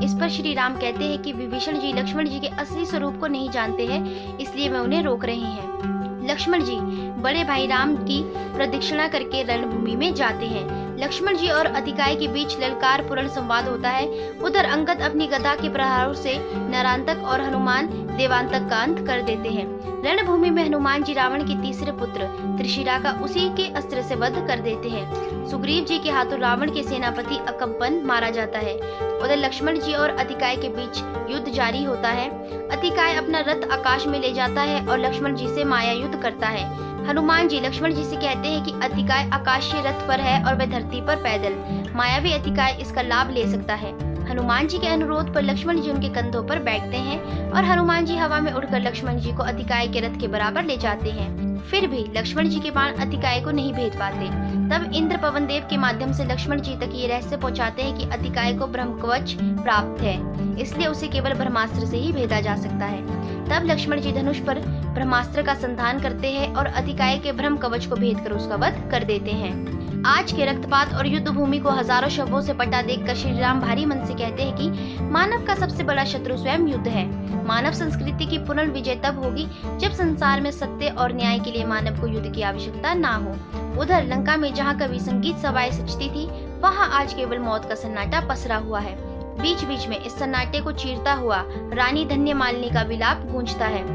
इस पर श्री राम कहते हैं कि विभीषण जी लक्ष्मण जी के असली स्वरूप को नहीं जानते हैं, इसलिए वे उन्हें रोक रहे हैं। लक्ष्मण जी बड़े भाई राम की प्रदक्षिणा करके रणभूमि में जाते हैं। लक्ष्मण जी और अतिकाय के बीच ललकार पूर्ण संवाद होता है। उधर अंगद अपनी गदा के प्रहारों से नरांतक और हनुमान देवांतक का अंत कर देते हैं। रणभूमि में हनुमान जी रावण के तीसरे पुत्र त्रिशिरा का उसी के अस्त्र से वध कर देते हैं। सुग्रीव जी के हाथों रावण के सेनापति अकम्पन मारा जाता है। उधर लक्ष्मण जी और अतिकाय के बीच युद्ध जारी होता है। अतिकाय अपना रथ आकाश में ले जाता है और लक्ष्मण जी से माया युद्ध करता है। हनुमान जी लक्ष्मण जी से कहते हैं कि अतिकाय आकाशीय रथ पर है और वह धरती पर पैदल। मायावी अतिकाय इसका लाभ ले सकता है। हनुमान जी के अनुरोध पर लक्ष्मण जी उनके कंधों पर बैठते हैं और हनुमान जी हवा में उड़कर लक्ष्मण जी को अतिकाय के रथ के बराबर ले जाते हैं। फिर भी लक्ष्मण जी के बाण अतिकाय को नहीं भेद पाते। तब इंद्र पवन देव के माध्यम से लक्ष्मण जी तक ये रहस्य पहुंचाते हैं कि अतिकाय को ब्रह्म कवच प्राप्त है, इसलिए उसे केवल ब्रह्मास्त्र से ही भेदा जा सकता है। तब लक्ष्मण जी धनुष पर ब्रह्मास्त्र का संधान करते हैं और अतिकाय के ब्रह्म कवच को भेद कर उसका वध कर देते हैं। आज के रक्तपात और युद्ध भूमि को हजारों शवों से पटा देखकर श्री राम भारी मन से कहते हैं कि मानव का सबसे बड़ा शत्रु स्वयं युद्ध है। मानव संस्कृति की पुनः विजय तब होगी जब संसार में सत्य और न्याय के लिए मानव को युद्ध की आवश्यकता ना हो। उधर लंका में जहाँ कभी संगीत सभाएं सजती थी, वहाँ आज केवल मौत का सन्नाटा पसरा हुआ है। बीच बीच में इस सन्नाटे को चीरता हुआ रानी धन्यमालिनी का विलाप गूंजता है।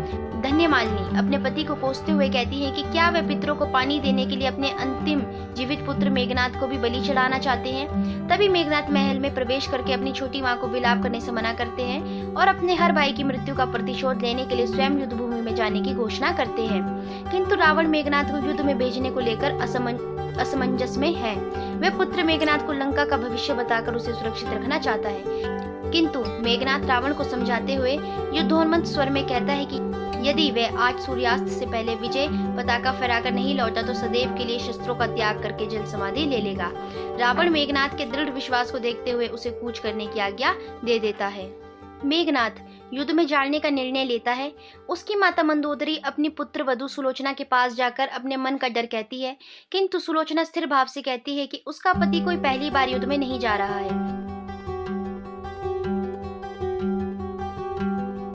धन्यमालिनी अपने पति को कोसते हुए कहती है कि क्या वे पितरों को पानी देने के लिए अपने अंतिम जीवित पुत्र मेघनाथ को भी बलि चढ़ाना चाहते हैं। तभी मेघनाथ महल में प्रवेश करके अपनी छोटी माँ को विलाप करने से मना करते हैं और अपने हर भाई की मृत्यु का प्रतिशोध लेने के लिए स्वयं युद्ध भूमि में जाने की घोषणा करते हैं। किंतु रावण मेघनाथ को युद्ध में भेजने को लेकर असमंजस में है। वह पुत्र मेघनाथ को लंका का भविष्य बताकर उसे सुरक्षित रखना चाहता है, किंतु मेघनाथ रावण को समझाते हुए युद्धोन्मत्त स्वर में कहता है कि यदि वह आज सूर्यास्त से पहले विजय पताका फहराकर नहीं लौटा तो सदैव के लिए शस्त्रों का त्याग करके जल समाधि ले लेगा। रावण मेघनाथ के दृढ़ विश्वास को देखते हुए उसे कूच करने की आज्ञा दे देता है। मेघनाथ युद्ध में जाने का निर्णय लेता है। उसकी माता मंदोदरी अपनी पुत्र वधू सुलोचना के पास जाकर अपने मन का डर कहती है, किंतु सुलोचना स्थिर भाव से कहती है कि उसका पति कोई पहली बार युद्ध में नहीं जा रहा है।